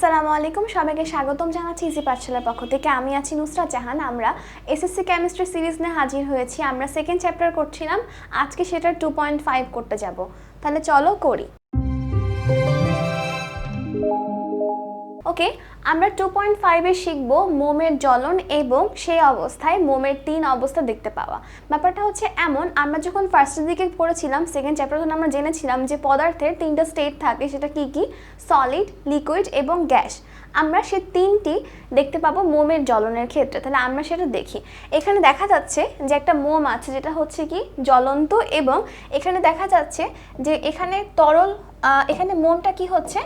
আসসালামু আলাইকুম, সবাইকে স্বাগতম জানাচ্ছি ইজি পাঠশালার পক্ষ থেকে। আমি আছি নুসরাত জাহান। আমরা এসএসসি কেমিস্ট্রি সিরিজ নিয়ে হাজির হয়েছি। আমরা সেকেন্ড চ্যাপ্টার করছিলাম, আজকে সেটা 2.5 করতে যাব। তাহলে চলো করি। ওকে, আমরা 2.5-এ শিখব মোমের জ্বলন এবং সেই অবস্থায় মোমের 3 অবস্থা দেখতে পাওয়া। ব্যাপারটা হচ্ছে এমন, আমরা যখন ফার্স্টের দিকে পড়েছিলাম সেকেন্ড চ্যাপ্টার, তখন আমরা জেনেছিলাম যে পদার্থের 3টা স্টেট থাকে, সেটা কি কি? সলিড, লিকুইড এবং গ্যাস। আমরা সেই 3টি দেখতে পাবো মোমের জ্বলনের ক্ষেত্রে। তাহলে আমরা সেটা দেখি। এখানে দেখা যাচ্ছে যে একটা মোম আছে যেটা হচ্ছে কি জ্বলন্ত, এবং এখানে দেখা যাচ্ছে যে এখানে তরল, এখানে মোমটা কি হচ্ছে,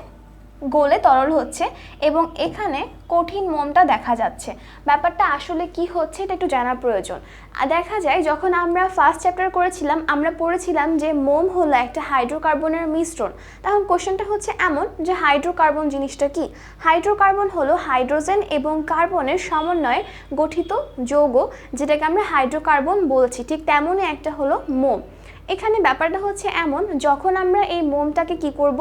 গোলে তরল হচ্ছে, এবং এখানে কঠিন মোমটা দেখা যাচ্ছে। ব্যাপারটা আসলে কি হচ্ছে এটা একটু জানার প্রয়োজন। দেখা যায় যখন আমরা ফার্স্ট চ্যাপ্টার করেছিলাম, আমরা পড়েছিলাম যে মোম হলো একটা হাইড্রোকার্বনের মিশ্রণ। তখন কোশ্চেনটা হচ্ছে এমন যে হাইড্রোকার্বন জিনিসটা কি? হাইড্রোকার্বন হলো হাইড্রোজেন এবং কার্বনের সমন্বয়ে গঠিত যৌগ, যেটাকে আমরা হাইড্রোকার্বন বলছি। ঠিক তেমনই একটা হলো মোম। এখানে ব্যাপারটা হচ্ছে এমন, যখন আমরা এই মোমটাকে কি করব,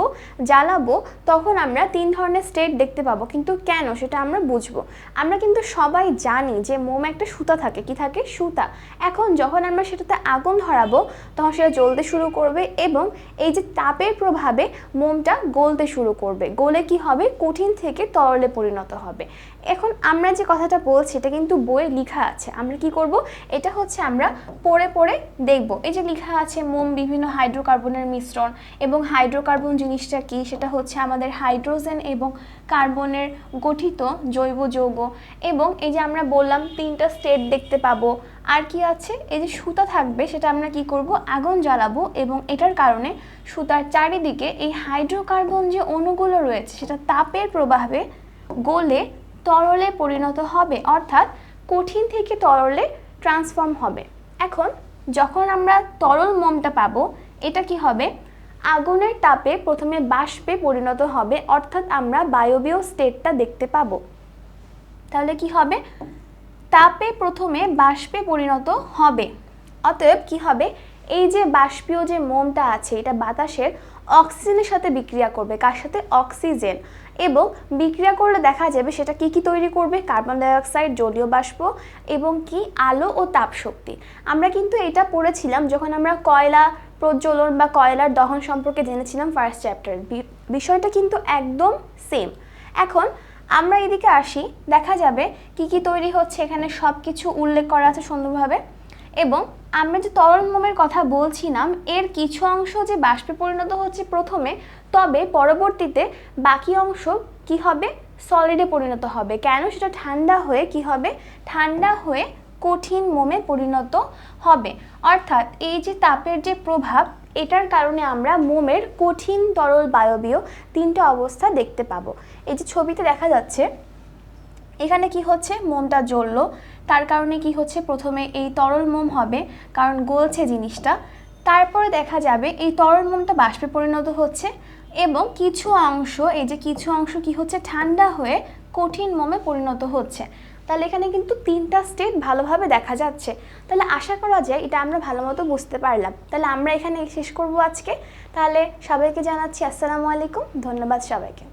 জ্বালাবো, তখন আমরা 3 ধরনের স্টেট দেখতে পাবো। কিন্তু কেন সেটা আমরা বুঝবো। আমরা কিন্তু সবাই জানি যে মোম একটা সুতা থাকে। কি থাকে? সুতা। এখন যখন আমরা সেটাতে আগুন ধরাবো তখন সেটা জ্বলতে শুরু করবে, এবং এই যে তাপের প্রভাবে মোমটা গলতে শুরু করবে। গলে কি হবে? কঠিন থেকে তরলে পরিণত হবে। এখন আমরা যে কথাটা বলছি এটা কিন্তু বইয়ে লেখা আছে। আমরা কি করব, এটা হচ্ছে আমরা পড়ে পড়ে দেখব। এই যে লেখা আছে মোম বিভিন্ন হাইড্রোকার্বনের মিশ্রণ, এবং হাইড্রোকার্বন জিনিসটা কি, সেটা হচ্ছে আমাদের হাইড্রোজেন এবং কার্বনের গঠিত জৈব যৌগ। এবং এই যে আমরা বললাম 3টা স্টেট দেখতে পাবো। আর কি আছে, এই যে সুতা থাকবে, সেটা আমরা কি করব, আগুন জ্বালাবো, এবং এটার কারণে সুতার চারিদিকে এই হাইড্রোকার্বন যে অণুগুলো রয়েছে সেটা তাপের প্রভাবে গলে তরলে পরিণত হবে, অর্থাৎ কঠিন থেকে তরলে ট্রান্সফর্ম হবে। এখন যখন আমরা তরল মোমটা পাবো, এটা কি হবে, আগুনের তাপে প্রথমে বাষ্পে পরিণত হবে, অর্থাৎ আমরা বায়বীয় স্টেটটা দেখতে পাবো। তাহলে কি হবে, তাপে প্রথমে বাষ্পে পরিণত হবে। অতএব কি হবে, এই যে বাষ্পীয় যে মোমটা আছে এটা বাতাসের অক্সিজেনের সাথে বিক্রিয়া করবে। কার সাথে? অক্সিজেন। এবং বিক্রিয়া করলে দেখা যাবে সেটা কি কি তৈরি করবে? কার্বন ডাই অক্সাইড, জলীয় বাষ্প, এবং কি আলো ও তাপ শক্তি। আমরা কিন্তু এটা পড়েছিলাম যখন আমরা কয়লা প্রজ্বলন বা কয়লার দহন সম্পর্কে জেনেছিলাম ফার্স্ট চ্যাপ্টার। বিষয়টা কিন্তু একদম সেম। এখন আমরা এদিকে আসি, দেখা যাবে কি কি তৈরি হচ্ছে, এখানে সব কিছু উল্লেখ করা আছে সুন্দরভাবে। এবং আমরা যে তরল মোমের কথা বলছিলাম, এর কিছু অংশ যে বাষ্পে পরিণত হচ্ছে প্রথমে, তবে পরবর্তীতে বাকি অংশ কি হবে, সলিডে পরিণত হবে। কেন? সেটা ঠান্ডা হয়ে কি হবে, ঠান্ডা হয়ে কঠিন মোমে পরিণত হবে। অর্থাৎ এই যে তাপের যে প্রভাব, এটার কারণে আমরা মোমের কঠিন, তরল, বায়বীয় 3টা অবস্থা দেখতে পাবো। এই যে ছবিতে দেখা যাচ্ছে, এখানে কি হচ্ছে, মোমটা জ্বললো, তার কারণে কি হচ্ছে, প্রথমে এই তরল মোম হবে কারণ গলছে জিনিসটা। তারপরে দেখা যাবে এই তরল মোমটা বাষ্পে পরিণত হচ্ছে, এবং কিছু অংশ, এই যে কিছু অংশ কি হচ্ছে, ঠান্ডা হয়ে কঠিন মোমে পরিণত হচ্ছে। তাহলে এখানে কিন্তু 3টা স্টেট ভালোভাবে দেখা যাচ্ছে। তাহলে আশা করা যায় এটা আমরা ভালো মতো বুঝতে পারলাম। তাহলে আমরা এখানে শেষ করব আজকে। তাহলে সবাইকে জানাচ্ছি আসসালামু আলাইকুম, ধন্যবাদ সবাইকে।